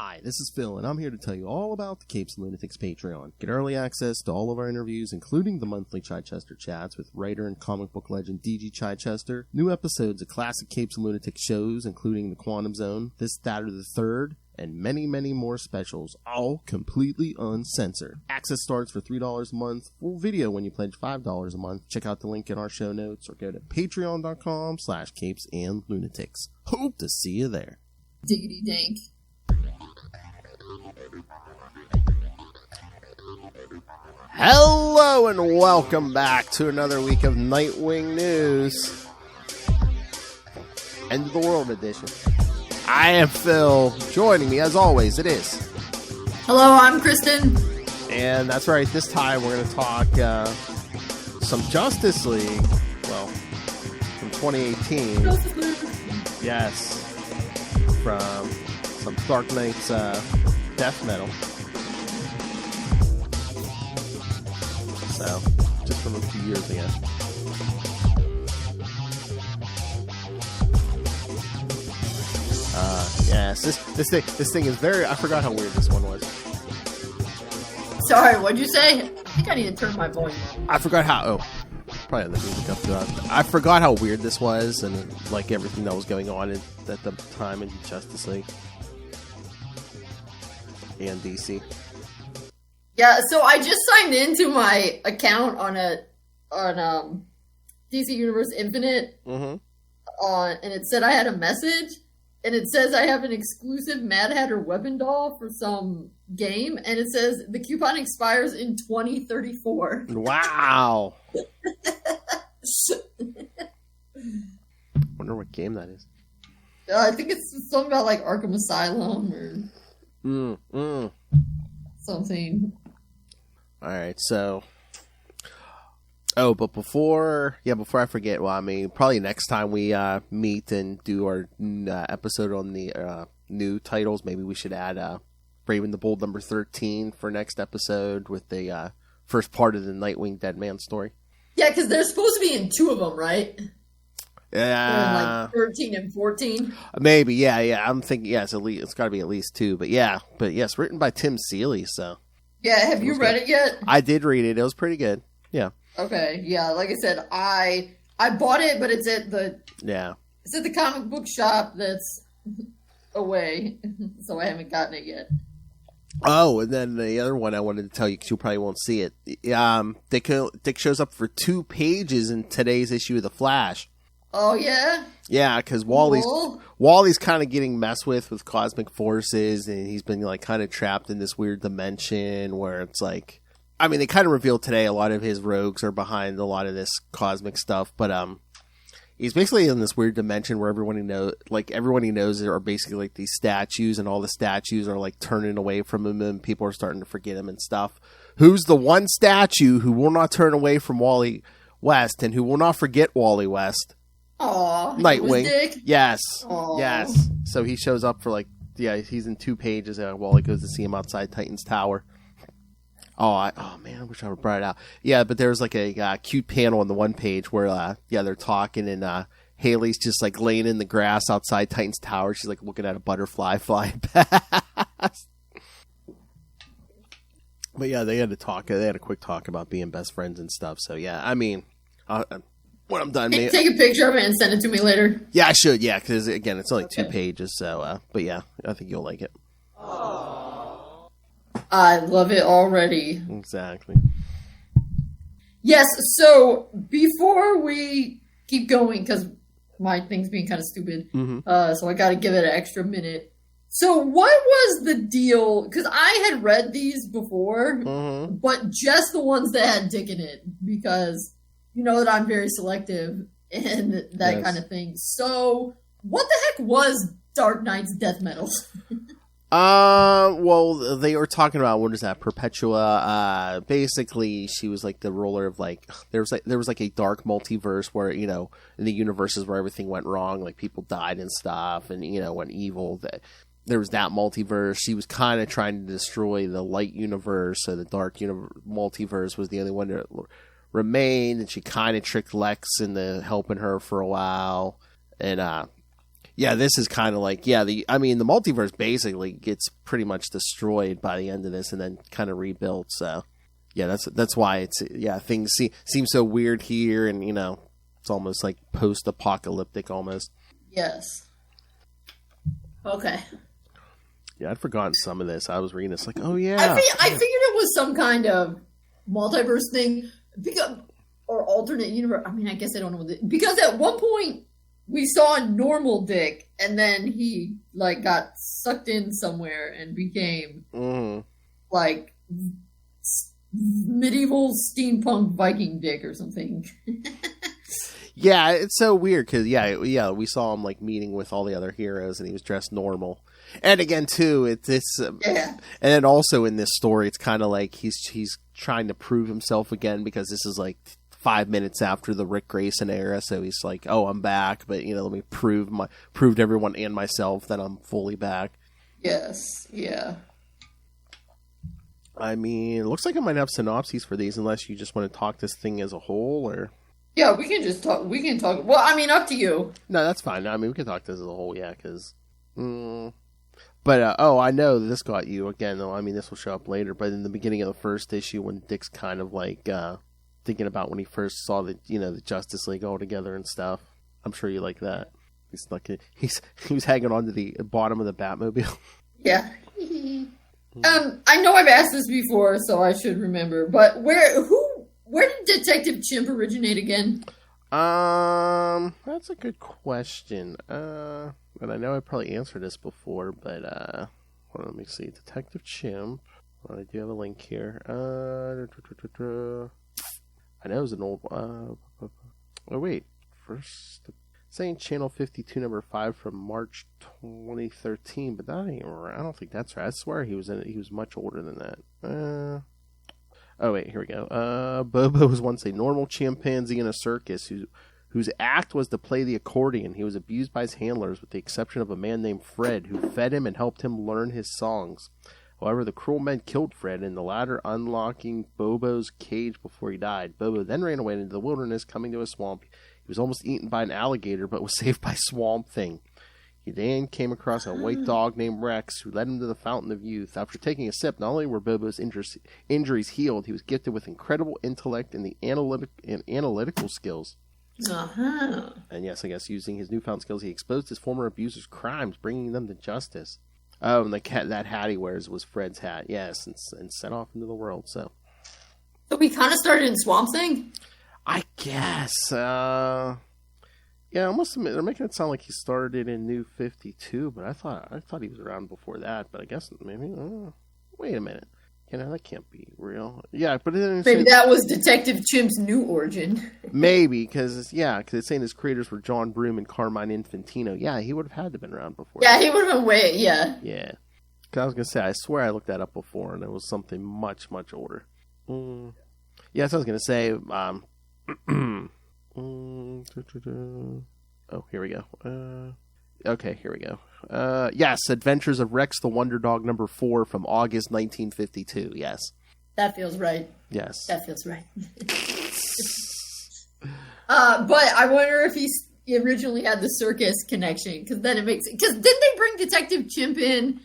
Hi, this is Phil, and I'm here to tell you all about the Capes and Lunatics Patreon. Get early access to all of our interviews, including the monthly Chichester chats with writer and comic book legend D.G. Chichester, new episodes of classic Capes and Lunatics shows, including The Quantum Zone, This, That, or the Third, and many, many more specials, all completely uncensored. Access starts for $3 a month, full video when you pledge $5 a month. Check out the link in our show notes, or go to patreon.com/CapesandLunatics. Hope to see you there. Diggity dank. Hello and welcome back to another week of Nightwing news. End of the world edition. I am Phil. Joining me as always, it is. Hello, I'm Kristen. And that's right, this time we're going to talk some Justice League. Well, from 2018. Justice League. Yes. From some Dark Knight's death metal. So, just from a few years ago. Yes, this thing is very. I forgot how weird this one was. Sorry, what'd you say? I think I need to turn my volume up. I forgot how. Oh, probably had the music up to. I forgot how weird this was, and like everything that was going on at the time in Justice League and DC. Yeah, so I just signed into my account on DC Universe Infinite, and it said I had a message, and it says I have an exclusive Mad Hatter weapon doll for some game, and it says the coupon expires in 2034. Wow! Wonder what game that is. I think it's something about like Arkham Asylum or something. All right, so. Oh, but before I forget, well, I mean, probably next time we meet and do our episode on the new titles, maybe we should add Brave the Bold number 13 for next episode with the first part of the Nightwing Dead Man story. Yeah, because they're supposed to be in two of them, right? Yeah, like 13 and 14. Maybe, yeah. I'm thinking, it's got to be at least two, but yes, written by Tim Seeley, so. Yeah, have you read it yet? I did read it. It was pretty good. Yeah. Okay, yeah, like I said, I bought it, but it's at the comic book shop that's away, so I haven't gotten it yet. Oh, and then the other one I wanted to tell you, because you probably won't see it. Dick shows up for 2 pages in today's issue of The Flash. Oh, yeah? Yeah, because Wally's kind of getting messed with cosmic forces, and he's been like kind of trapped in this weird dimension where it's like, I mean, they kind of revealed today a lot of his rogues are behind a lot of this cosmic stuff, but he's basically in this weird dimension where everyone he knows are basically like these statues, and all the statues are like turning away from him, and people are starting to forget him and stuff. Who's the one statue who will not turn away from Wally West and who will not forget Wally West? Aww, Nightwing. Dick? Yes. Aww. Yes. So he shows up for he's in 2 pages while he goes to see him outside Titan's Tower. Man, I wish I would brought it out. Yeah, but there's like a cute panel on the one page where they're talking, and Haley's just like laying in the grass outside Titan's Tower. She's like looking at a butterfly flying past. But yeah, they had a quick talk about being best friends and stuff. So yeah, I mean, when I'm done, take a picture of it and send it to me later. Yeah, I should. Yeah, because again, it's only 2 pages. So, but yeah, I think you'll like it. I love it already. Exactly. Yes, so before we keep going, because my thing's being kind of stupid, so I got to give it an extra minute. So what was the deal? Because I had read these before, but just the ones that had Dick in it, because you know that I'm very selective and that kind of thing. So what the heck was Dark Knight's death metal? Well, they were talking about, what is that, Perpetua. Basically, she was like the ruler of there was like a dark multiverse where, in the universes where everything went wrong, like people died and stuff, and, went evil. There was that multiverse. She was kind of trying to destroy the light universe, so the dark multiverse was the only one that remained, and she kind of tricked Lex into helping her for a while. And, Yeah, this is kind of like, the multiverse basically gets pretty much destroyed by the end of this and then kind of rebuilt. So, yeah, that's why things seem so weird here, and, it's almost like post-apocalyptic almost. Yes. Okay. Yeah, I'd forgotten some of this. I was reading this like, oh, yeah. I figured it was some kind of multiverse thing, or alternate universe. I mean, I guess I don't know. Because at one point, we saw a normal Dick, and then he, got sucked in somewhere and became, medieval steampunk Viking Dick or something. Yeah, it's so weird, because, we saw him, meeting with all the other heroes, and he was dressed normal. And again, too, and then also in this story, it's kind of like he's trying to prove himself again, because this is, 5 minutes after the Rick Grayson era, so he's like, "Oh, I'm back," but let me prove to everyone and myself that I'm fully back. Yes, yeah. I mean, it looks like I might have synopses for these, unless you just want to talk this thing as a whole, or yeah, we can just talk. We can talk. Well, I mean, up to you. No, that's fine. I mean, we can talk this as a whole, yeah, because. But I know this got you again, though. I mean, this will show up later, but in the beginning of the first issue, when Dick's kind of thinking about when he first saw the Justice League all together and stuff. I'm sure you like that. He was hanging on to the bottom of the Batmobile. Yeah. I know I've asked this before, so I should remember. But where did Detective Chimp originate again? That's a good question. And I know I probably answered this before, but let me see. Detective Chimp. I do have a link here. I know it was an old. Oh wait, first saying Channel 52 number 5 from March 2013, but that ain't right. I don't think that's right. I swear he was much older than that. Oh wait, here we go. Bobo was once a normal chimpanzee in a circus whose act was to play the accordion. He was abused by his handlers, with the exception of a man named Fred, who fed him and helped him learn his songs. However, the cruel men killed Fred, and the latter unlocking Bobo's cage before he died. Bobo then ran away into the wilderness, coming to a swamp. He was almost eaten by an alligator, but was saved by Swamp Thing. He then came across a white dog named Rex, who led him to the Fountain of Youth. After taking a sip, not only were Bobo's injuries healed, he was gifted with incredible intellect and analytical skills. Uh-huh. And yes, I guess using his newfound skills, he exposed his former abusers' crimes, bringing them to justice. Oh, and that hat he wears was Fred's hat, yes, and set off into the world, so we kind of started in Swamp Thing? I guess. Yeah, I must admit, they're making it sound like he started in New 52, but I thought he was around before that, but I guess maybe, wait a minute. That can't be real. Yeah, but maybe that was Detective Chimp's new origin. Maybe, because it's saying his creators were John Broome and Carmine Infantino. Yeah, he would have had to have been around before. Yeah, he would have been yeah. Yeah. Because I was going to say, I swear I looked that up before, and it was something much, much older. Yeah, so I was going to say, oh, here we go. Okay, here we go. Yes, Adventures of Rex the Wonder Dog number 4 from August 1952. Yes. That feels right. Yes. That feels right. But I wonder if he originally had the circus connection, because then it makes it. Because didn't they bring Detective Chimp in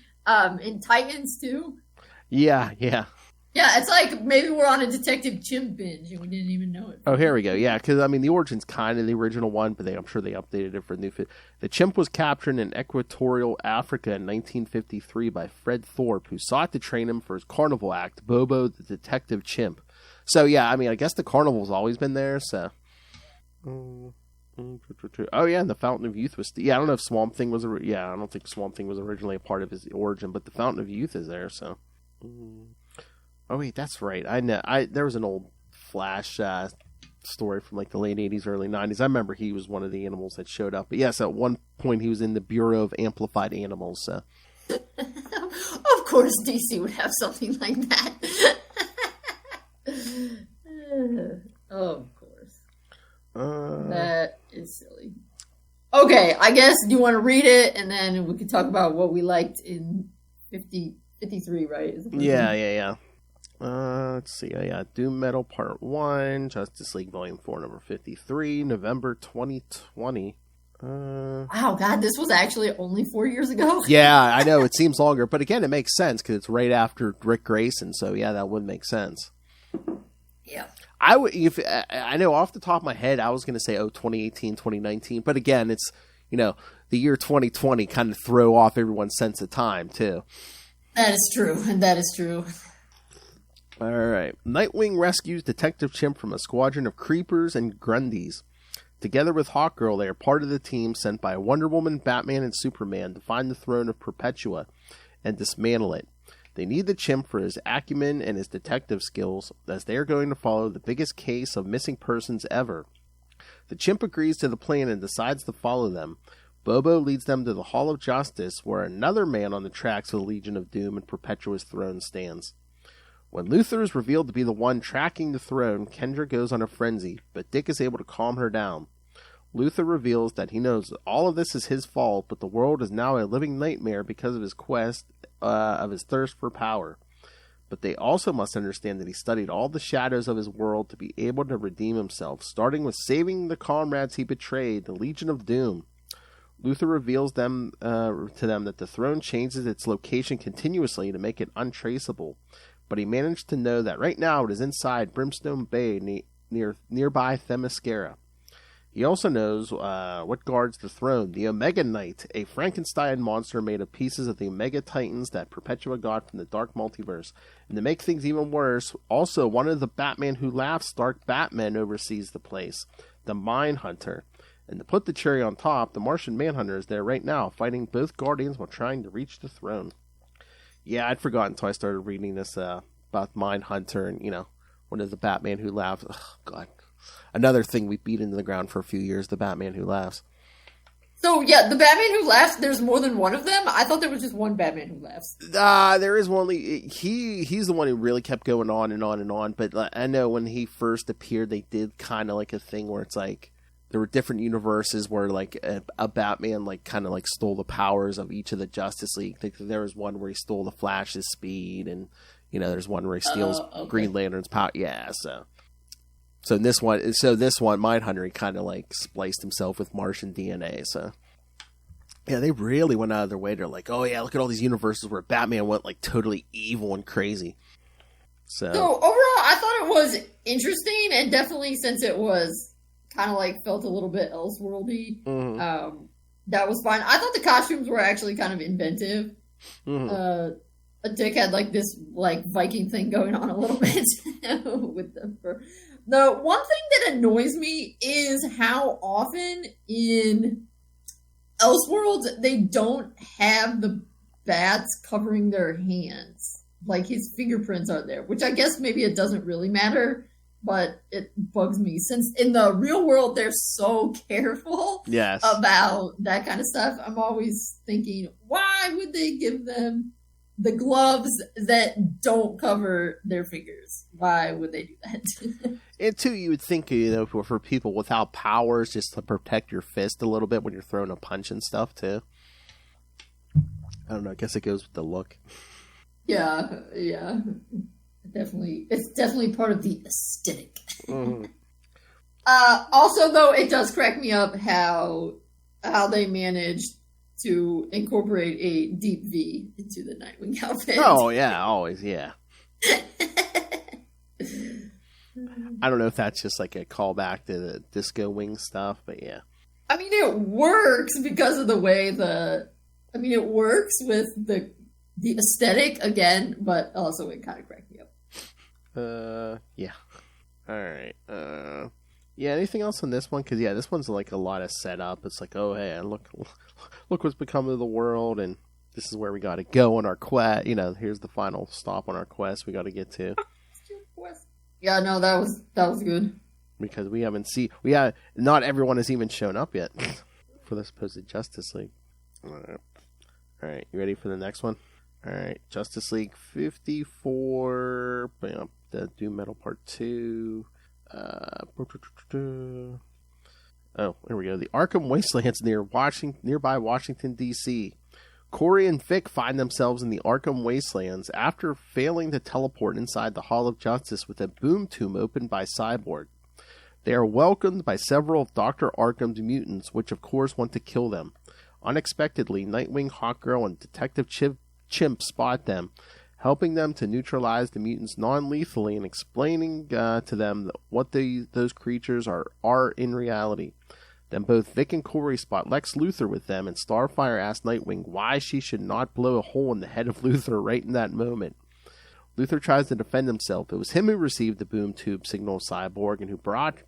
Titans too? Yeah. Yeah, it's like maybe we're on a Detective Chimp binge and we didn't even know it. Oh, here we go. Yeah, because, I mean, the origin's kind of the original one, but I'm sure they updated it for new fit. The chimp was captured in equatorial Africa in 1953 by Fred Thorpe, who sought to train him for his carnival act, Bobo the Detective Chimp. So, yeah, I mean, I guess the carnival's always been there, so. Oh, yeah, and the Fountain of Youth was. Yeah, I don't know if Swamp Thing was. Yeah, I don't think Swamp Thing was originally a part of his origin, but the Fountain of Youth is there, so. Oh wait, that's right. I know. There was an old Flash story from like the late 80s, early 90s. I remember he was one of the animals that showed up. But yes, at one point he was in the Bureau of Amplified Animals. So. Of course, DC would have something like that. Of course. That is silly. Okay, I guess do you want to read it, and then we can talk about what we liked in 53, right? Yeah. Let's see. Doom Metal Part 1, Justice League Volume 4, number 53, November 2020. Wow, God, this was actually only 4 years ago. Yeah, I know it seems longer, but again, it makes sense because it's right after Rick Grayson. So yeah, that would make sense. Yeah. I know off the top of my head, I was going to say 2018, 2019, but again, it's the year 2020 kind of throw off everyone's sense of time too. That is true, and that is true. All right, Nightwing rescues Detective Chimp from a squadron of creepers and Grundys. Together with Hawkgirl, they are part of the team sent by Wonder Woman, Batman, and Superman to find the throne of Perpetua and dismantle it. They need the Chimp for his acumen and his detective skills, as they are going to follow the biggest case of missing persons ever. The Chimp agrees to the plan and decides to follow them. Bobo leads them to the Hall of Justice, where another man on the tracks of the Legion of Doom and Perpetua's throne stands. When Luthor is revealed to be the one tracking the throne, Kendra goes on a frenzy, but Dick is able to calm her down. Luthor reveals that he knows that all of this is his fault, but the world is now a living nightmare because of his quest, of his thirst for power. But they also must understand that he studied all the shadows of his world to be able to redeem himself, starting with saving the comrades he betrayed, the Legion of Doom. Luthor reveals to them that the throne changes its location continuously to make it untraceable, but he managed to know that right now it is inside Brimstone Bay nearby Themyscira. He also knows what guards the throne, the Omega Knight, a Frankenstein monster made of pieces of the Omega Titans that Perpetua got from the Dark Multiverse. And to make things even worse, also one of the Batman Who Laughs Dark Batmen oversees the place, the Manhunter. And to put the cherry on top, the Martian Manhunter is there right now, fighting both Guardians while trying to reach the throne. Yeah, I'd forgotten until I started reading this about Manhunter and, one of the Batman Who Laughs. Oh, God. Another thing we beat into the ground for a few years, the Batman Who Laughs. So, yeah, the Batman Who Laughs, there's more than one of them? I thought there was just one Batman Who Laughs. There is one. He's the one who really kept going on and on and on. But I know when he first appeared, they did kind of like a thing where it's like there were different universes where like a Batman like kind of like stole the powers of each of the Justice League. There was one where he stole the Flash's speed, and there's one where he steals Green Lantern's power. Yeah, So this one, Mindhunter, he kind of like spliced himself with Martian DNA. So yeah, they really went out of their way. They're like, oh yeah, look at all these universes where Batman went like totally evil and crazy. So overall, I thought it was interesting, and definitely since it was kind of like felt a little bit Elseworldy, that was fine. I thought the costumes were actually kind of inventive. Dick had like this like Viking thing going on a little bit with the fur. The one thing that annoys me is how often in Elseworlds they don't have the bats covering their hands. Like his fingerprints are there, which I guess maybe it doesn't really matter, but it bugs me since in the real world they're so careful about that kind of stuff. I'm always thinking, why would they give them the gloves that don't cover their fingers? Why would they do that? And too, you would think, for people without powers, just to protect your fist a little bit when you're throwing a punch and stuff too. I don't know. I guess it goes with the look. Yeah. Definitely, it's definitely part of the aesthetic. Also, though, it does crack me up how they managed to incorporate a deep V into the Nightwing outfit. Oh, yeah, always, yeah. I don't know if that's just like a callback to the Disco Wing stuff, but yeah. I mean, it works because of the way it works with the aesthetic again, but also it kind of cracked me up. Yeah. All right. Yeah, anything else on this one? Because, yeah, this one's like a lot of setup. It's like, oh, hey, look what's become of the world, and this is where we got to go on our quest. Here's the final stop on our quest we got to get to. Yeah, no, that was good. Because not everyone has even shown up yet for the supposed Justice League. All right, you ready for the next one? All right, Justice League 54, the Doom Metal Part 2. Oh, here we go. The Arkham Wastelands nearby Washington, D.C. Corey and Vic find themselves in the Arkham Wastelands after failing to teleport inside the Hall of Justice with a boom tomb opened by Cyborg. They are welcomed by several of Dr. Arkham's mutants, which of course want to kill them. Unexpectedly, Nightwing, Hawkgirl, and Detective Chimp spot them, helping them to neutralize the mutants non-lethally and explaining to them what those creatures are in reality. Then both Vic and Corey spot Lex Luthor with them, and Starfire asks Nightwing why she should not blow a hole in the head of Luthor right in that moment. Luthor tries to defend himself. It was him who received the boom tube signal of Cyborg and who brought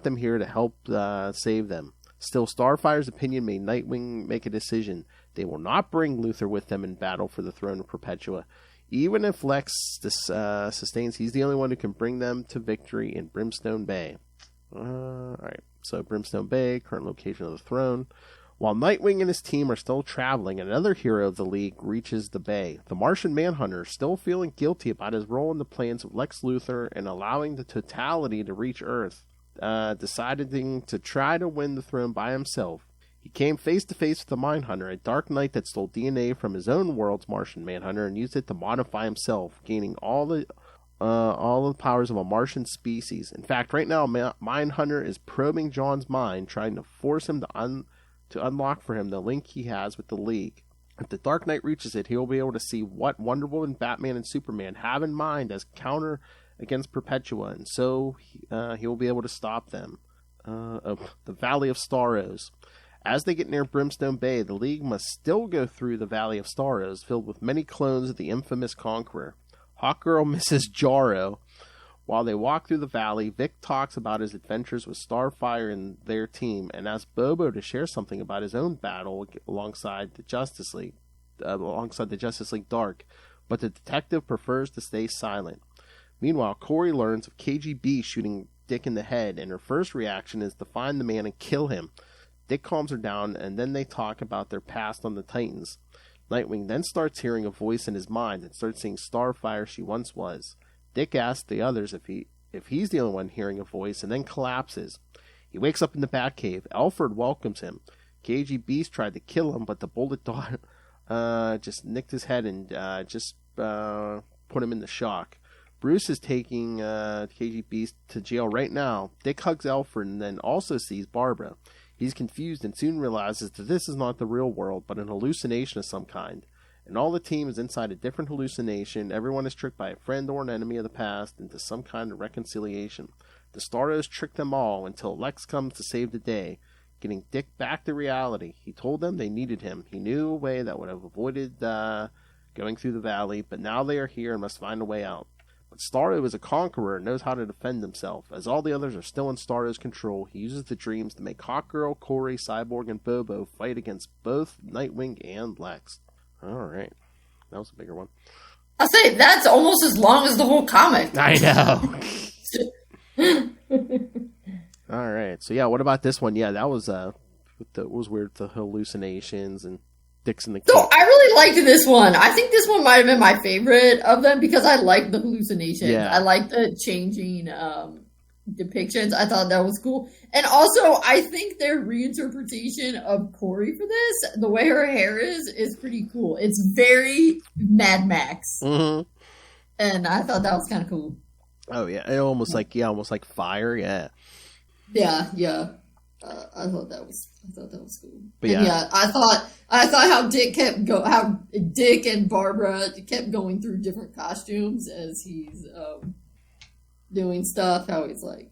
them here to help save them. Still, Starfire's opinion made Nightwing make a decision. They will not bring Luthor with them in battle for the throne of Perpetua. Even if Lex sustains, he's the only one who can bring them to victory in Brimstone Bay. Alright, so Brimstone Bay, current location of the throne. While Nightwing and his team are still traveling, another hero of the League reaches the Bay. The Martian Manhunter, still feeling guilty about his role in the plans of Lex Luthor and allowing the totality to reach Earth, deciding to try to win the throne by himself. He came face to face with the Mindhunter, a dark knight that stole DNA from his own world's Martian Manhunter and used it to modify himself, gaining all the powers of a Martian species. In fact, right now, Mindhunter is probing John's mind, trying to force him to unlock for him the link he has with the League. If the Dark Knight reaches it, he will be able to see what Wonder Woman, Batman, and Superman have in mind as counter against Perpetua, and so he will be able to stop them. The Valley of Starros. As they get near Brimstone Bay, the League must still go through the Valley of Starros, filled with many clones of the infamous Conqueror. Hawkgirl misses Jarro. While they walk through the valley, Vic talks about his adventures with Starfire and their team, and asks Bobo to share something about his own battle alongside the Justice League Dark, but the detective prefers to stay silent. Meanwhile, Corey learns of KGB shooting Dick in the head, and her first reaction is to find the man and kill him. Dick calms her down, and then they talk about their past on the Titans. Nightwing then starts hearing a voice in his mind and starts seeing Starfire she once was. Dick asks the others if he's the only one hearing a voice, and then collapses. He wakes up in the Batcave. Alfred welcomes him. KG Beast tried to kill him, but the bullet dart just nicked his head and put him in the shock. Bruce is taking KG Beast to jail right now. Dick hugs Alfred and then also sees Barbara. He's confused and soon realizes that this is not the real world, but an hallucination of some kind. And all the team is inside a different hallucination. Everyone is tricked by a friend or an enemy of the past into some kind of reconciliation. The Starros trick them all until Lex comes to save the day, getting Dick back to reality. He told them they needed him. He knew a way that would have avoided going through the valley, but now they are here and must find a way out. But Starro is a conqueror and knows how to defend himself. As all the others are still in Starro's control, he uses the dreams to make Hawkgirl, Corey, Cyborg, and Bobo fight against both Nightwing and Lex. Alright. That was a bigger one. I'll say that's almost as long as the whole comic. I know. Alright. So yeah, what about this one? Yeah, that was weird, the hallucinations and Dick's in the So I really liked this one. I think this one might have been my favorite of them because I liked the hallucinations. Yeah. I liked the changing depictions. I thought that was cool. And also, I think their reinterpretation of Corey for this, the way her hair is pretty cool. It's very Mad Max. Mm-hmm. And I thought that was kind of cool. Oh, yeah. Almost like fire, yeah. Yeah. I thought that was cool. But yeah, I thought how Dick and Barbara kept going through different costumes as he's doing stuff. How he's like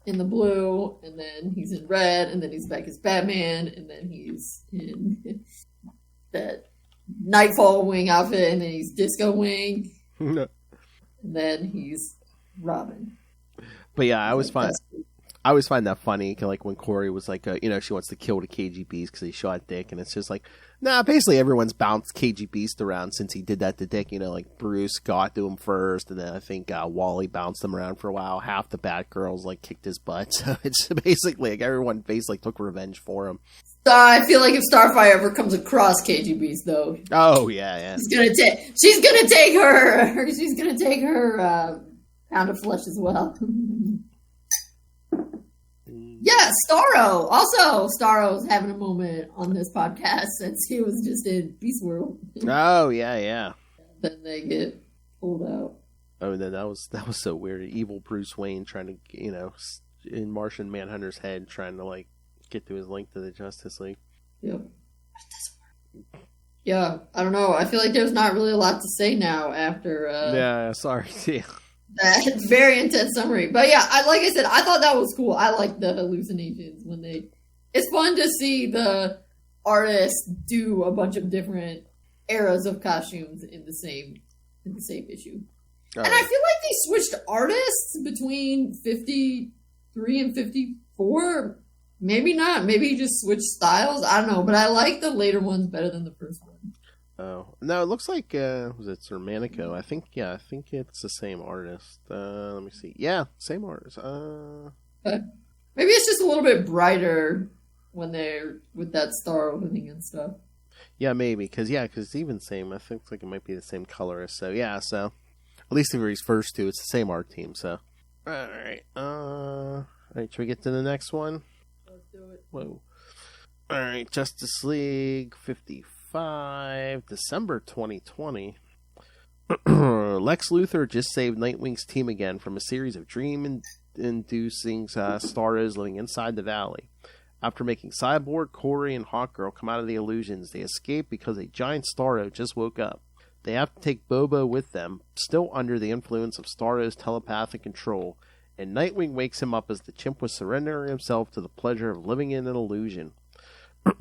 in the blue, and then he's in red, and then he's back as Batman, and then he's in that Nightfall Wing outfit, and then he's Disco Wing, and then he's Robin. But yeah, I always find that funny, like when Corey was like, she wants to kill the KG Beast because he shot Dick, and it's just like, nah, basically everyone's bounced KG Beast around since he did that to Dick, like Bruce got to him first, and then I think Wally bounced him around for a while. Half the Batgirls like kicked his butt, so it's basically like everyone basically took revenge for him. I feel like if Starfire ever comes across KG Beast, though, oh yeah, she's gonna take her pound of flesh as well. Yeah, Starro. Also, Starro's having a moment on this podcast since he was just in Beast World. Oh, yeah. Then they get pulled out. Oh, then that was so weird. Evil Bruce Wayne trying to, in Martian Manhunter's head, trying to like get to his link to the Justice League. Yep. Yeah, I don't know. I feel like there's not really a lot to say now after. Yeah, sorry. Yeah. That very intense summary, but yeah, like I said, I thought that was cool. I like the hallucinations when they. It's fun to see the artists do a bunch of different eras of costumes in the same issue. And I feel like they switched artists between 53 and 54. Maybe not. Maybe just switched styles. I don't know. But I like the later ones better than the first one. Oh. No, it looks like, was it Sermanico? I think it's the same artist. Let me see. Yeah, same artist. Maybe it's just a little bit brighter when they're with that star opening and stuff. Yeah, maybe. Because it's even same. I think it might be the same colorist. So, yeah, at least for these first two, it's the same art team, so. Alright. Alright, should we get to the next one? Let's do it. Whoa. Alright, Justice League 55, December 2020. Lex Luthor just saved Nightwing's team again from a series of dream-inducing stars living inside the valley. After making Cyborg, Corey, and Hawkgirl come out of the illusions, they escape because a giant Starro just woke up. They have to take Bobo with them, still under the influence of Starro's telepathic control, and Nightwing wakes him up as the chimp was surrendering himself to the pleasure of living in an illusion.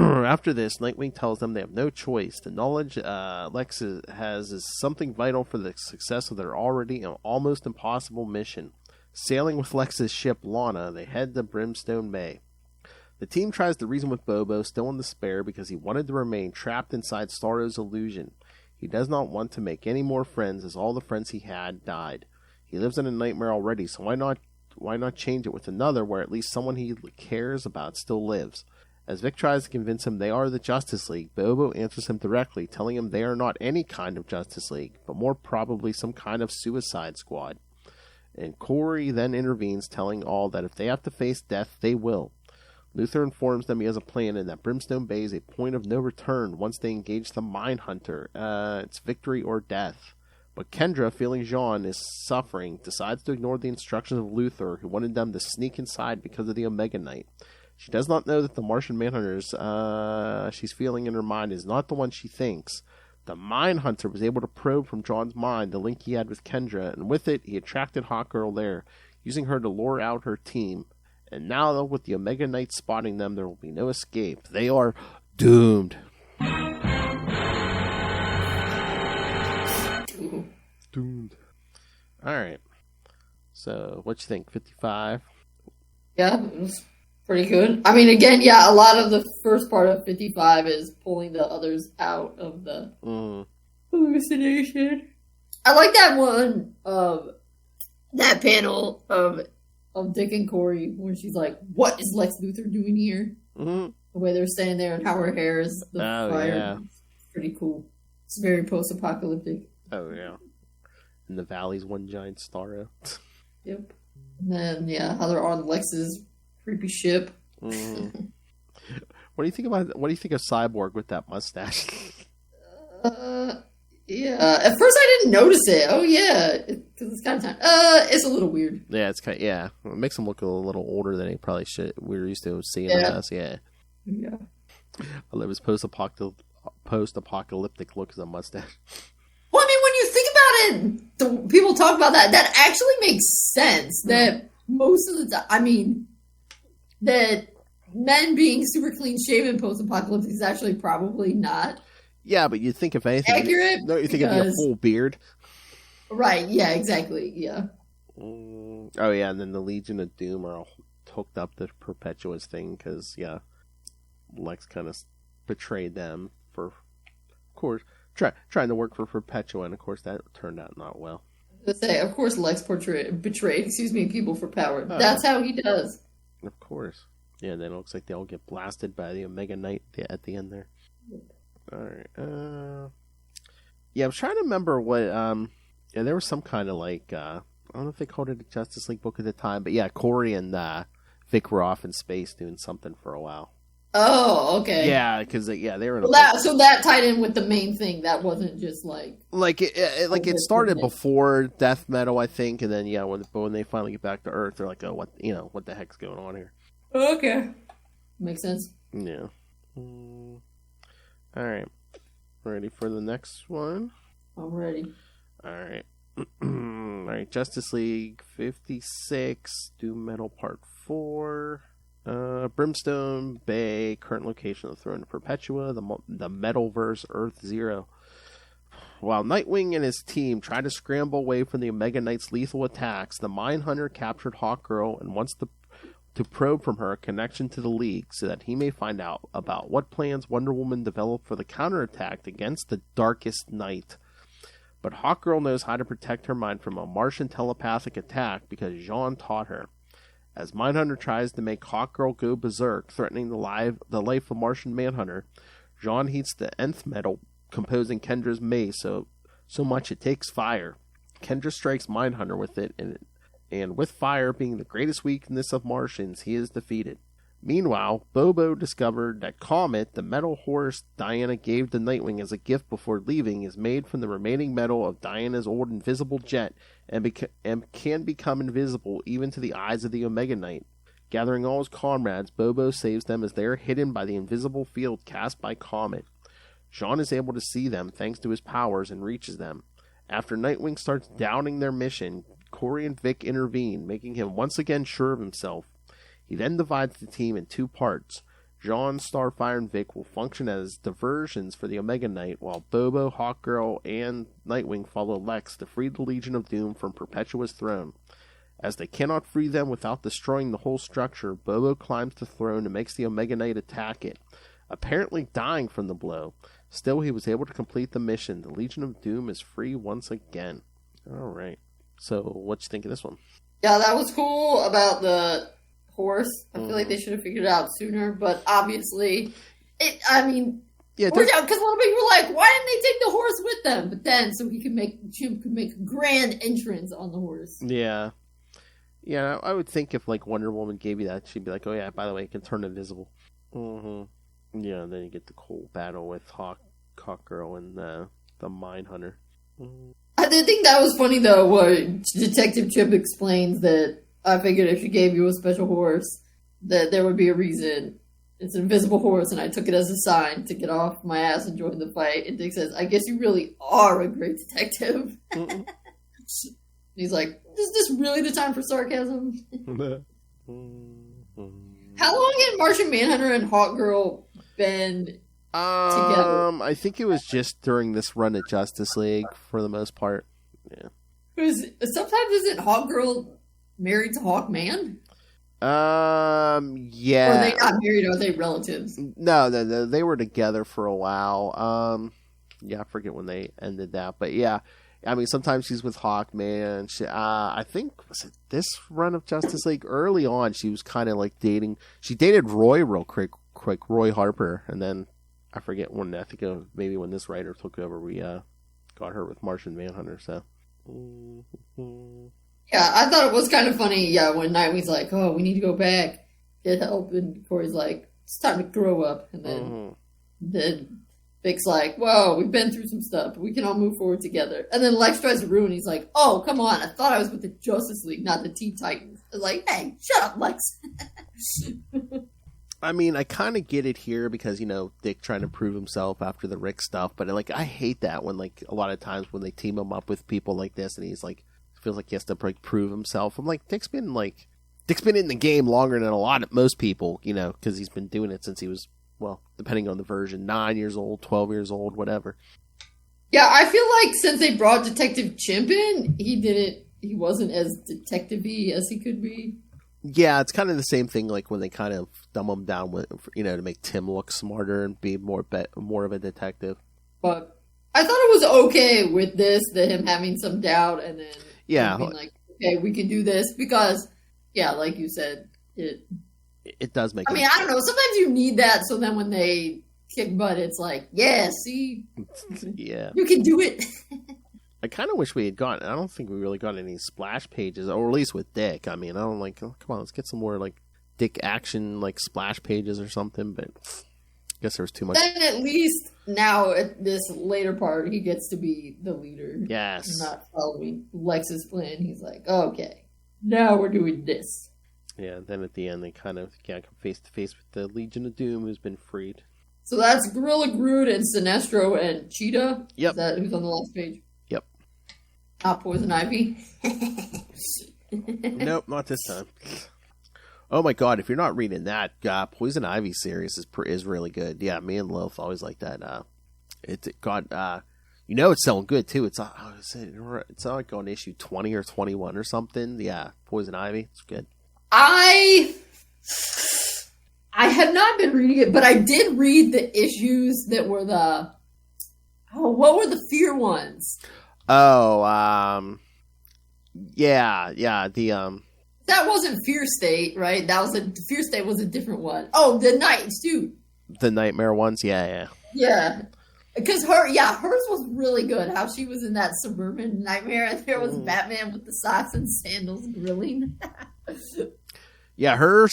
After this, Nightwing tells them they have no choice. The knowledge Lex has is something vital for the success of their already almost impossible mission. Sailing with Lex's ship, Lana, they head to Brimstone Bay. The team tries to reason with Bobo, still in despair because he wanted to remain trapped inside Starro's illusion. He does not want to make any more friends as all the friends he had died. He lives in a nightmare already, so why not change it with another where at least someone he cares about still lives? As Vic tries to convince him they are the Justice League, Bobo answers him directly, telling him they are not any kind of Justice League, but more probably some kind of Suicide Squad. And Corey then intervenes, telling all that if they have to face death, they will. Luthor informs them he has a plan and that Brimstone Bay is a point of no return once they engage the Manhunter. It's victory or death. But Kendra, feeling Jean is suffering, decides to ignore the instructions of Luthor, who wanted them to sneak inside because of the Omega Knight. She does not know that the Martian Manhunters she's feeling in her mind is not the one she thinks. The Manhunter was able to probe from John's mind the link he had with Kendra, and with it, he attracted Hawkgirl there, using her to lure out her team. And now, with the Omega Knight spotting them, there will be no escape. They are doomed. Doomed. Alright. So, what you think? 55? Yeah, it was pretty good. I mean, again, yeah, a lot of the first part of 55 is pulling the others out of the hallucination. I like that one of that panel of Dick and Corey when she's like, "What is Lex Luthor doing here?" Mm-hmm. The way they're standing there and how her hair is the fire. Yeah. It's pretty cool. It's very post-apocalyptic. Oh yeah. And the valley's one giant Starro. Yep. And then how they're on Lex's creepy ship. Mm-hmm. What do you think of Cyborg with that mustache? Yeah. At first, I didn't notice it. Oh yeah, because it's kind of time. It's a little weird. Yeah, it makes him look a little older than he probably should. We're used to seeing him as. Yeah. Yeah. I love his post-apocalyptic look as a mustache. Well, I mean, when you think about it, people talk about that. That actually makes sense. That most of the time, I mean, that men being super clean shaven post-apocalyptic is actually probably not. Yeah, but you think if anything, accurate. No, you think it'd be a full beard, right? Yeah, exactly. Yeah. Oh yeah, and then the Legion of Doom are all hooked up to Perpetua's thing because Lex kind of betrayed them for, of course, trying to work for Perpetua, and of course that turned out not well. Let's say, of course, Lex betrayed people for power. That's how he does. Of course, yeah. And then it looks like they all get blasted by the Omega Knight at the end there. Alright, yeah, I was trying to remember what, there was some kind of I don't know if they called it a Justice League book at the time, but yeah, Corey and Vic were off in space doing something for a while. Oh, okay. Yeah, because they were in so that tied in with the main thing. That wasn't just it started before death metal, I think, and then when they finally get back to Earth, they're like, oh, what the heck's going on here? Okay, makes sense. Yeah. All right, ready for the next one? I'm ready. All right. All right, Justice League 56, Doom Metal Part 4. Brimstone Bay, current location of the Throne of Perpetua, the Metalverse, Earth Zero. While Nightwing and his team try to scramble away from the Omega Knight's lethal attacks, the Mindhunter captured Hawkgirl and wants to probe from her a connection to the League so that he may find out about what plans Wonder Woman developed for the counterattack against the Darkest Night. But Hawkgirl knows how to protect her mind from a Martian telepathic attack because Jean taught her. As Mindhunter tries to make Hawkgirl go berserk, threatening the life of Martian Manhunter, Jean heats the nth metal, composing Kendra's mace so much it takes fire. Kendra strikes Mindhunter with it, and with fire being the greatest weakness of Martians, he is defeated. Meanwhile, Bobo discovered that Comet, the metal horse Diana gave to Nightwing as a gift before leaving, is made from the remaining metal of Diana's old invisible jet and can become invisible even to the eyes of the Omega Knight. Gathering all his comrades, Bobo saves them as they are hidden by the invisible field cast by Comet. Jean is able to see them thanks to his powers and reaches them. After Nightwing starts doubting their mission, Corey and Vic intervene, making him once again sure of himself. He then divides the team in two parts. Jean, Starfire, and Vic will function as diversions for the Omega Knight, while Bobo, Hawkgirl, and Nightwing follow Lex to free the Legion of Doom from Perpetua's throne. As they cannot free them without destroying the whole structure, Bobo climbs the throne and makes the Omega Knight attack it, apparently dying from the blow. Still, he was able to complete the mission. The Legion of Doom is free once again. All right. So, what you think of this one? Yeah, that was cool about the horse. I feel like they should have figured it out sooner, but obviously, worked out because a lot of people were like, why didn't they take the horse with them? But then, so Chimp could make a grand entrance on the horse. Yeah. Yeah, I would think if, Wonder Woman gave you that, she'd be like, oh yeah, by the way, it can turn invisible. Mm-hmm. Yeah, and then you get the cool battle with Hawkgirl and the Mindhunter. I did think that was funny, though, where Detective Chimp explains that I figured if she gave you a special horse, that there would be a reason. It's an invisible horse, and I took it as a sign to get off my ass and join the fight. And Dick says, I guess you really are a great detective. He's like, is this really the time for sarcasm? How long had Martian Manhunter and Hawkgirl been together? I think it was just during this run at Justice League, for the most part. Yeah. Because sometimes isn't Hawkgirl married to Hawkman? Yeah. Or are they not married, or are they relatives? No, they were together for a while. Yeah, I forget when they ended that. But yeah, I mean, sometimes she's with Hawkman. I think, was it this run of Justice League? Early on, she was kind of dating. She dated Roy real quick, Roy Harper. And then, I forget when, I think maybe when this writer took over, we got her with Martian Manhunter, so. Yeah, I thought it was kind of funny, when Nightwing's like, oh, we need to go back, get help, and Corey's like, it's time to grow up, and then Vic's like, whoa, we've been through some stuff, but we can all move forward together. And then Lex tries to ruin, he's like, oh, come on, I thought I was with the Justice League, not the Teen Titans. I was like, hey, shut up, Lex. I mean, I kind of get it here because, Dick trying to prove himself after the Rick stuff, but, I hate that when, a lot of times when they team him up with people like this, and he's, feels like he has to prove himself. I'm like, Dick's been in the game longer than most people, because he's been doing it since he was, well, depending on the version, 9 years old, 12 years old, whatever. Yeah, I feel like since they brought Detective Chimp in, he wasn't as detective-y as he could be. Yeah, it's kind of the same thing, when they kind of dumb him down with, to make Tim look smarter and be more of a detective. But I thought it was okay with this, him having some doubt, and then being like, okay, we can do this, because, yeah, like you said, it does make. I mean, I don't know. Sometimes you need that, so then when they kick butt, it's like, yeah, see, yeah, you can do it. I kind of wish we had gotten. I don't think we really got any splash pages, or at least with Dick. I mean, I don't come on, let's get some more dick action like splash pages or something, but I guess there was too much. Then at least now at this later part, he gets to be the leader. Yes. Not following Lex's plan. He's like, okay, now we're doing this. Yeah, then at the end they kind of come face to face with the Legion of Doom who's been freed. So that's Gorilla Groot and Sinestro and Cheetah? Yep. Is that who's on the last page? Yep. Not Poison Ivy? Nope, not this time. Oh my god, if you're not reading that, Poison Ivy series is really good. Yeah, me and Loaf always like that. It's selling good too. It's like on issue 20 or 21 or something. Yeah, Poison Ivy, it's good. I have not been reading it, but I did read the issues that were what were the Fear ones? Oh, that wasn't Fear State, right? Fear State was a different one. Oh, the Nights too. The Nightmare ones, yeah. Because hers was really good. How she was in that suburban nightmare, and there was Batman with the socks and sandals grilling. Yeah, her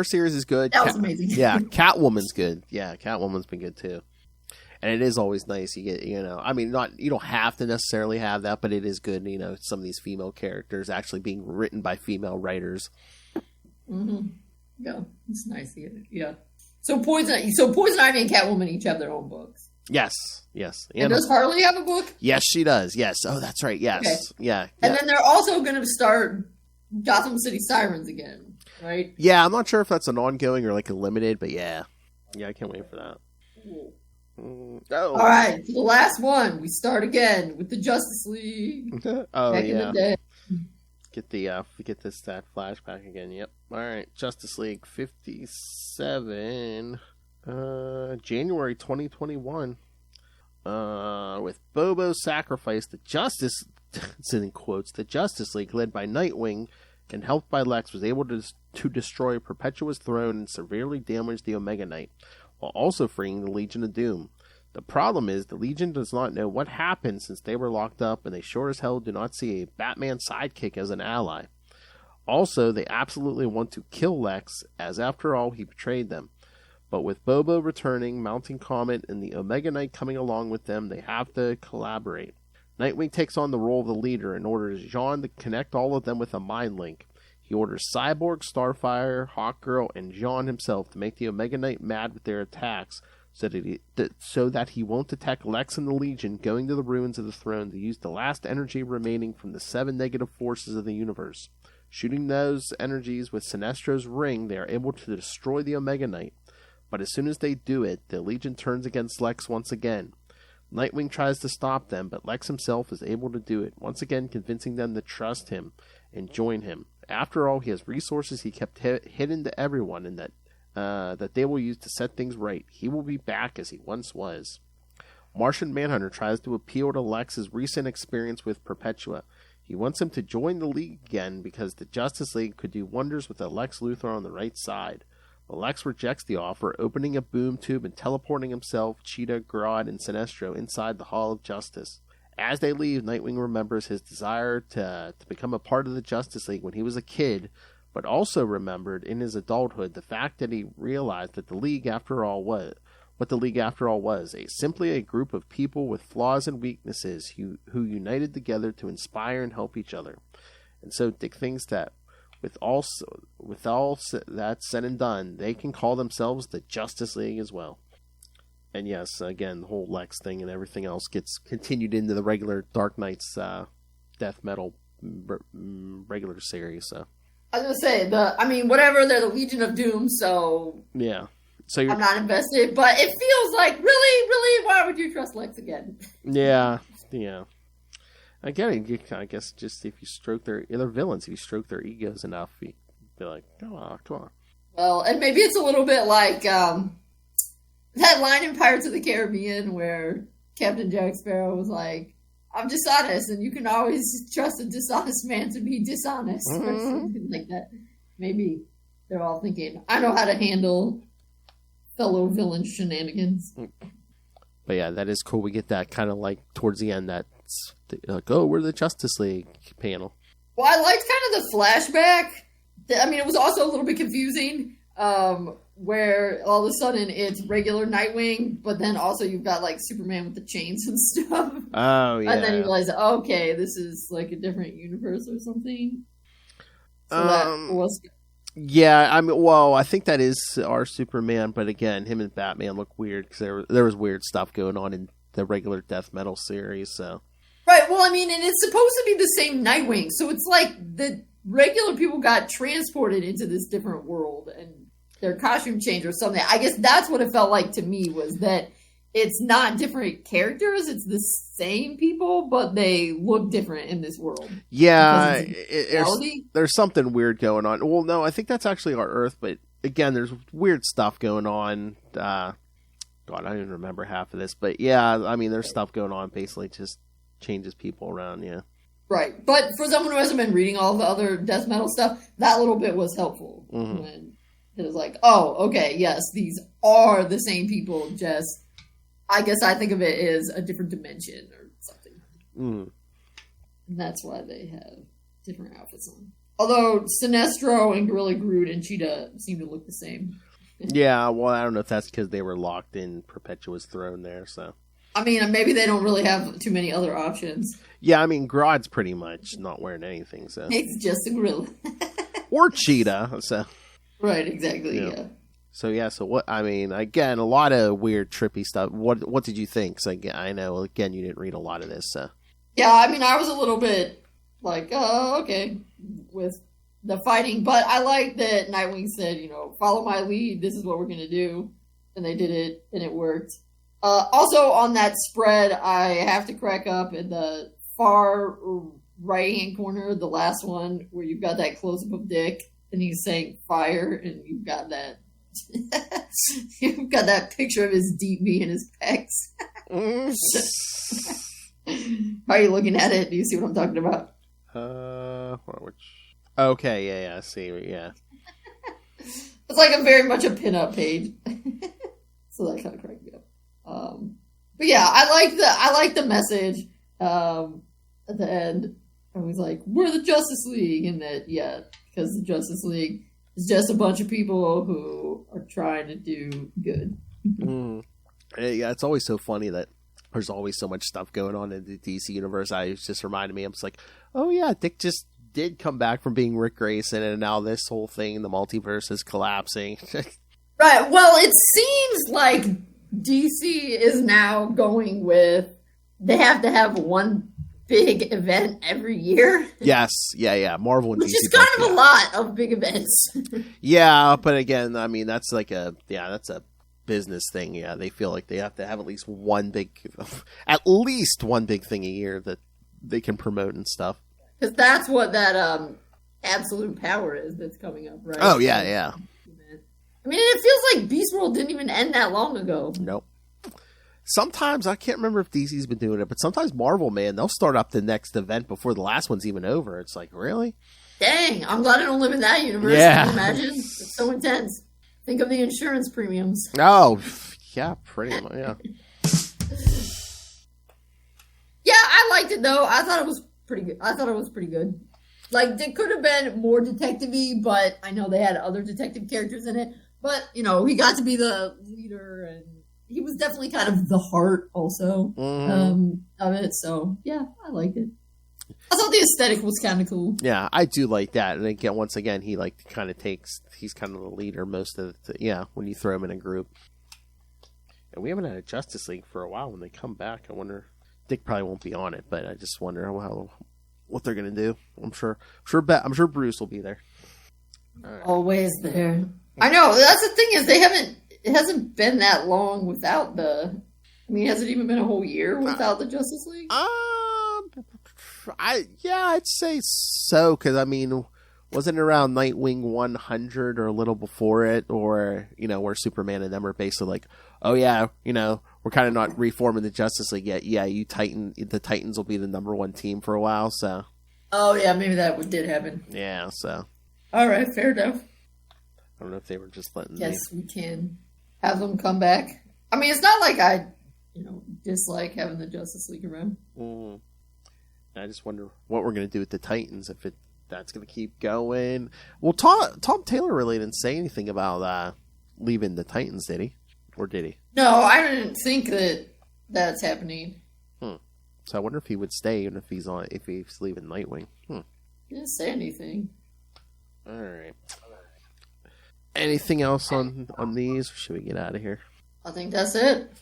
series is good. That was amazing. Yeah, Catwoman's good. Yeah, Catwoman's been good too. And it is always nice. You get, you don't have to necessarily have that, but it is good. Some of these female characters actually being written by female writers. Mm-hmm. Yeah, it's nice to get it. Yeah. So Poison Ivy and Catwoman each have their own books. Yes. And does Harley have a book? Yes, she does. Yes. Oh, that's right. Yes. Okay. Yeah. And then they're also going to start Gotham City Sirens again, right? Yeah, I'm not sure if that's an ongoing or like a limited, but yeah, I can't wait for that. Cool. All right, the last one. We start again with the Justice League. Back in the day. Get that flashback again. Yep. All right, Justice League 57, January 2021. With Bobo's sacrifice, the Justice, it's in quotes, the Justice League, led by Nightwing and helped by Lex, was able to destroy Perpetua's throne and severely damage the Omega Knight, while also freeing the Legion of Doom. The problem is the Legion does not know what happened since they were locked up, and they sure as hell do not see a Batman sidekick as an ally. Also, they absolutely want to kill Lex, as after all, he betrayed them. But with Bobo returning, Mounting Comet, and the Omega Knight coming along with them, they have to collaborate. Nightwing takes on the role of the leader and orders Jean to connect all of them with a mind link. He orders Cyborg, Starfire, Hawkgirl, and Jean himself to make the Omega Knight mad with their attacks so that he won't attack Lex and the Legion going to the ruins of the throne to use the last energy remaining from the 7 negative forces of the universe. Shooting those energies with Sinestro's ring, they are able to destroy the Omega Knight. But as soon as they do it, the Legion turns against Lex once again. Nightwing tries to stop them, but Lex himself is able to do it, once again convincing them to trust him and join him. After all, he has resources he kept hidden to everyone, and that they will use to set things right. He will be back as he once was. Martian Manhunter tries to appeal to Lex's recent experience with Perpetua. He wants him to join the League again because the Justice League could do wonders with a Lex Luthor on the right side. But Lex rejects the offer, opening a boom tube and teleporting himself, Cheetah, Grodd, and Sinestro inside the Hall of Justice. As they leave, Nightwing remembers his desire to become a part of the Justice League when he was a kid, but also remembered in his adulthood the fact that he realized that the League, after all, was simply a group of people with flaws and weaknesses who united together to inspire and help each other. And so Dick thinks that with all that said and done, they can call themselves the Justice League as well. And yes, again, the whole Lex thing and everything else gets continued into the regular Dark Knight's death metal regular series. So I was gonna say whatever, they're the Legion of Doom, so yeah. So I'm not invested, but it feels like really, why would you trust Lex again? Yeah. Again, I guess just if you stroke they're villains, if you stroke their egos enough, you be like, come on. Well, and maybe it's a little bit like that line in Pirates of the Caribbean where Captain Jack Sparrow was like, I'm dishonest, and you can always trust a dishonest man to be dishonest, or something like that. Maybe they're all thinking, I know how to handle fellow villain shenanigans. But yeah, that is cool. We get that kind of like towards the end, that like, oh, we're the Justice League panel. Well, I liked kind of the flashback it was also a little bit confusing, where all of a sudden it's regular Nightwing, but then also you've got like Superman with the chains and stuff. Oh yeah. And then you realize, okay, this is like a different universe or something. So that was. Yeah, I think that is our Superman, but again, him and Batman look weird because there was weird stuff going on in the regular Death Metal series. So. Right. Well, and it's supposed to be the same Nightwing, so it's like the regular people got transported into this different world and their costume changed or something. I guess that's what it felt like to me, was that it's not different characters, it's the same people, but they look different in this world. Yeah, there's something weird going on. Well, no, I think that's actually our Earth, but again, there's weird stuff going on. God, I don't even remember half of this, but yeah, there's stuff going on, basically just changes people around, yeah. Right, but for someone who hasn't been reading all the other Death Metal stuff, that little bit was helpful. Mm-hmm. When it was like, oh, okay, yes, these are the same people, just, I guess I think of it as a different dimension or something. Mm. And that's why they have different outfits on. Although Sinestro and Gorilla Groot and Cheetah seem to look the same. Yeah, well, I don't know if that's because they were locked in Perpetua's throne there, so. Maybe they don't really have too many other options. Yeah, Grodd's pretty much not wearing anything, so. It's just a gorilla. Or Cheetah, so. Right, exactly, yeah. So what, again, a lot of weird, trippy stuff. What did you think? So, I know, again, you didn't read a lot of this, so. Yeah, I was a little bit like, oh, okay, with the fighting, but I like that Nightwing said, follow my lead, this is what we're going to do. And they did it, and it worked. Also, on that spread, I have to crack up in the far right-hand corner, the last one, where you've got that close-up of Dick, and he's saying fire, and you've got that you've got that picture of his deep V and his pecs. How are you looking at it? Do you see what I'm talking about? Okay, yeah, I see, yeah. It's like very much a pin-up page. So that kind of cracked me up. But yeah, I like the message at the end. I was like, we're the Justice League, and that, yeah, because the Justice League is just a bunch of people who are trying to do good. Yeah, it's always so funny that there's always so much stuff going on in the DC universe. It's just reminded me, I'm just like, oh yeah, Dick just did come back from being Rick Grayson, and now this whole thing, the multiverse is collapsing. Right, well, it seems like DC is now going with, they have to have one big event every year. Yes, yeah. Marvel and Which DC. Which is kind of a lot of big events. Yeah, but again, that's like that's a business thing. Yeah, they feel like they have to have at least one big thing a year that they can promote and stuff. Because that's what that absolute power is that's coming up, right? Oh, yeah. It feels like Beast World didn't even end that long ago. Nope. Sometimes, I can't remember if DC's been doing it, but sometimes Marvel, man, they'll start up the next event before the last one's even over. It's like, really? Dang, I'm glad I don't live in that universe. Yeah. Can you imagine? It's so intense. Think of the insurance premiums. Oh, yeah, pretty much, yeah. Yeah, I liked it, though. I thought it was pretty good. Like, it could have been more detective-y, but I know they had other detective characters in it. But, he got to be the leader, and he was definitely kind of the heart also of it. So, yeah, I liked it. I thought the aesthetic was kind of cool. Yeah, I do like that. And again, once again, he's kind of the leader most of the, when you throw him in a group. And we haven't had a Justice League for a while. When they come back, I wonder, Dick probably won't be on it, but I just wonder what they're going to do. I'm sure Bruce will be there. Right. Always there. I know, that's the thing is it hasn't been that long without has it even been a whole year without the Justice League? I'd say so, because wasn't it around Nightwing 100 or a little before it, or where Superman and them are basically like, oh yeah, we're kind of not reforming the Justice League yet. Yeah, the Titans will be the number one team for a while. So. Oh yeah, maybe that did happen. Yeah. So. All right, fair enough. I don't know if they were just letting. Yes, we can have them come back. It's not like I, dislike having the Justice League around. I just wonder what we're going to do with the Titans if that's going to keep going. Well, Tom Taylor really didn't say anything about leaving the Titans, did he? Or did he? No, I didn't think that's happening. So I wonder if he would stay even if he's leaving Nightwing. He didn't say anything. All right. Anything else on these, or should we get out of here? I think that's it.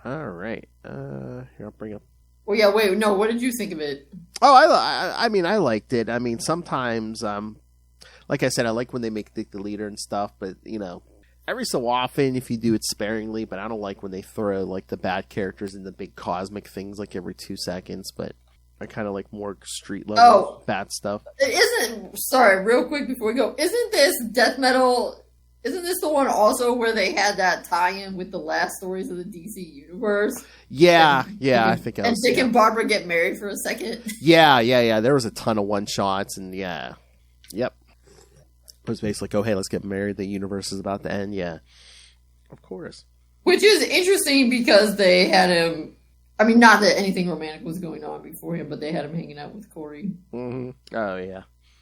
All right. Here, I'll bring up. Well, yeah. Wait, no. What did you think of it? Oh, I mean, I liked it. I mean, sometimes, like I said, I like when they make Dick the leader and stuff. But every so often, if you do it sparingly. But I don't like when they throw like the bad characters in the big cosmic things like every 2 seconds. But I kind of like more street level bad stuff. Sorry, real quick before we go. Isn't this Death Metal? Isn't this the one also where they had that tie-in with the last stories of the DC universe? Yeah, I think. And Dick and Barbara get married for a second. Yeah. There was a ton of one-shots, and yep. It was basically, oh, hey, let's get married. The universe is about to end. Yeah, of course. Which is interesting because they had him. I mean, not that anything romantic was going on before him, but they had him hanging out with Corey. Mm-hmm. Oh yeah.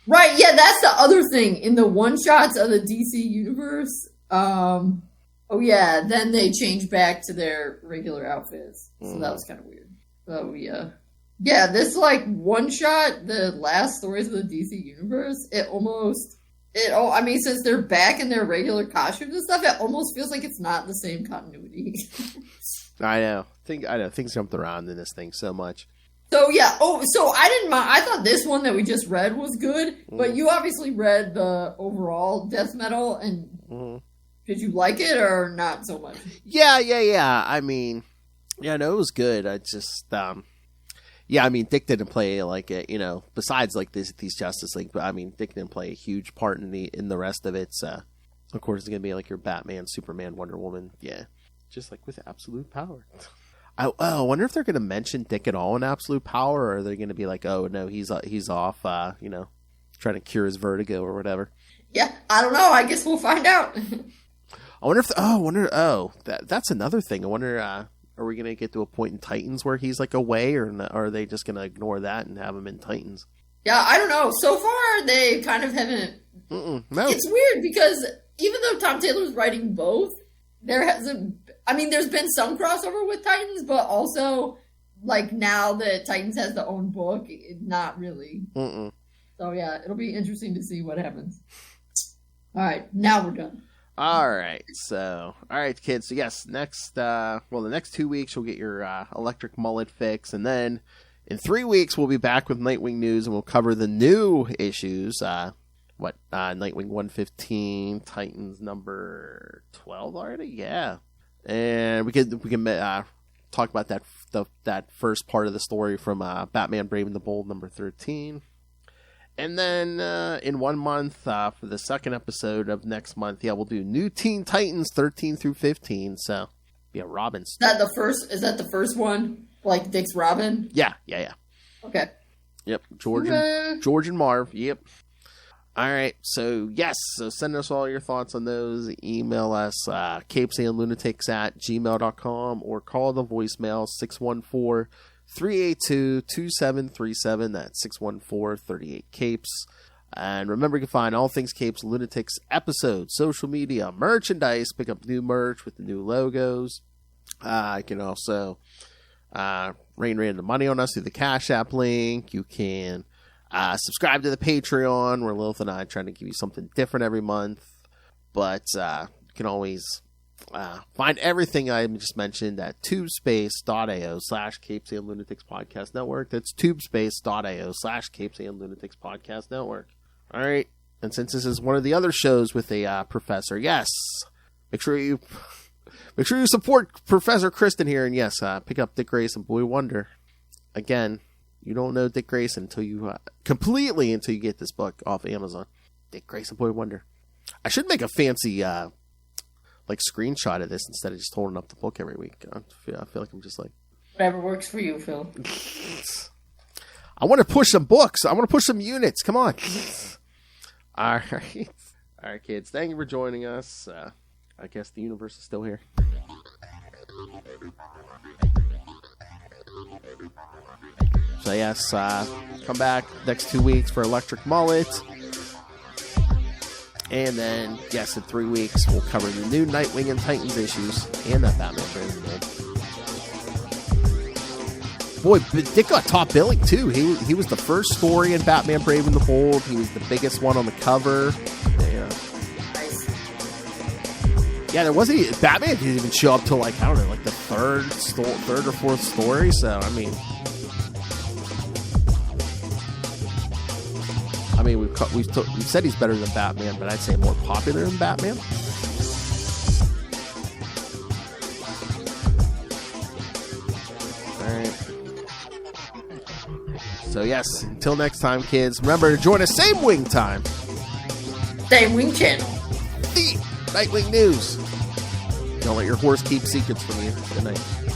Right, yeah, that's the other thing. In the one-shots of the DC universe, then they change back to their regular outfits. So that was kind of weird. So, yeah. Yeah, this, one-shot, the last stories of the DC universe, since they're back in their regular costumes and stuff, it almost feels like it's not the same continuity. I know. Things jumped around in this thing so much. So, yeah. Oh, so I didn't mind. I thought this one that we just read was good, but you obviously read the overall Death Metal, and did you like it or not so much? Yeah. I mean, it was good. I just, Dick didn't play besides these Justice League, but I mean, Dick didn't play a huge part in the rest of it. So, of course, it's going to be like your Batman, Superman, Wonder Woman. Yeah. Just like with absolute power. I wonder if they're going to mention Dick at all in Absolute Power, or are they going to be like, oh, no, he's off, trying to cure his vertigo or whatever. Yeah, I don't know. I guess we'll find out. That's another thing. I wonder, are we going to get to a point in Titans where he's away, or are they just going to ignore that and have him in Titans? Yeah, I don't know. So far, they kind of haven't. No. It's weird because even though Tom Taylor's writing both, there's been some crossover with Titans, but also, now that Titans has their own book, not really. So, yeah, it'll be interesting to see what happens. All right, now we're done. All right, kids. So, yes, the next 2 weeks you'll get your electric mullet fix, and then in 3 weeks we'll be back with Nightwing news, and we'll cover the new issues. Nightwing 115, Titans number 12 already? Yeah. And we can talk about that first part of the story from Batman Brave and the Bold number 13. And then in 1 month, for the second episode of next month, we'll do New Teen Titans 13 through 15. So, Robin. Is that the first one? Like Dick's Robin? Yeah. Okay. Yep. George and Marv. Yep. All right, so send us all your thoughts on those. Email us, CapesandLunatics@gmail.com, or call the voicemail, 614-382-2737. That's 614-38-CAPES. And remember, you can find all things Capes and Lunatics episodes, social media, merchandise, pick up new merch with the new logos. You can also rain random money on us through the Cash App link. You can subscribe to the Patreon, where Lilith and I are trying to give you something different every month. But you can always find everything I just mentioned at tubespace.ao/CapesandLunatics Podcast Network. That's tubespace.ao/CapesandLunatics Podcast Network. All right. And since this is one of the other shows with a professor, make sure you support Professor Kristen here. And pick up Dick Grayson, Boy Wonder. Again, you don't know Dick Grayson until you get this book off Amazon. Dick Grayson, Boy Wonder. I should make a fancy screenshot of this instead of just holding up the book every week. I feel like I'm just whatever works for you, Phil. I want to push some books. I want to push some units. Come on. All right, kids. Thank you for joining us. I guess the universe is still here. So yes, come back next 2 weeks for Electric Mullet. And then, yes, in 3 weeks, we'll cover the new Nightwing and Titans issues and that Batman Brave and the Bold. Boy, Dick got top billing, too. He was the first story in Batman Brave and the Bold. He was the biggest one on the cover. Yeah. Yeah, there wasn't. Batman didn't even show up till, like, I don't know, like the third or fourth story. So, I mean, we've said he's better than Batman, but I'd say more popular than Batman. All right. So yes, until next time, kids. Remember to join us same wing time. Same wing channel. The Nightwing News. Don't let your horse keep secrets from you. Good night.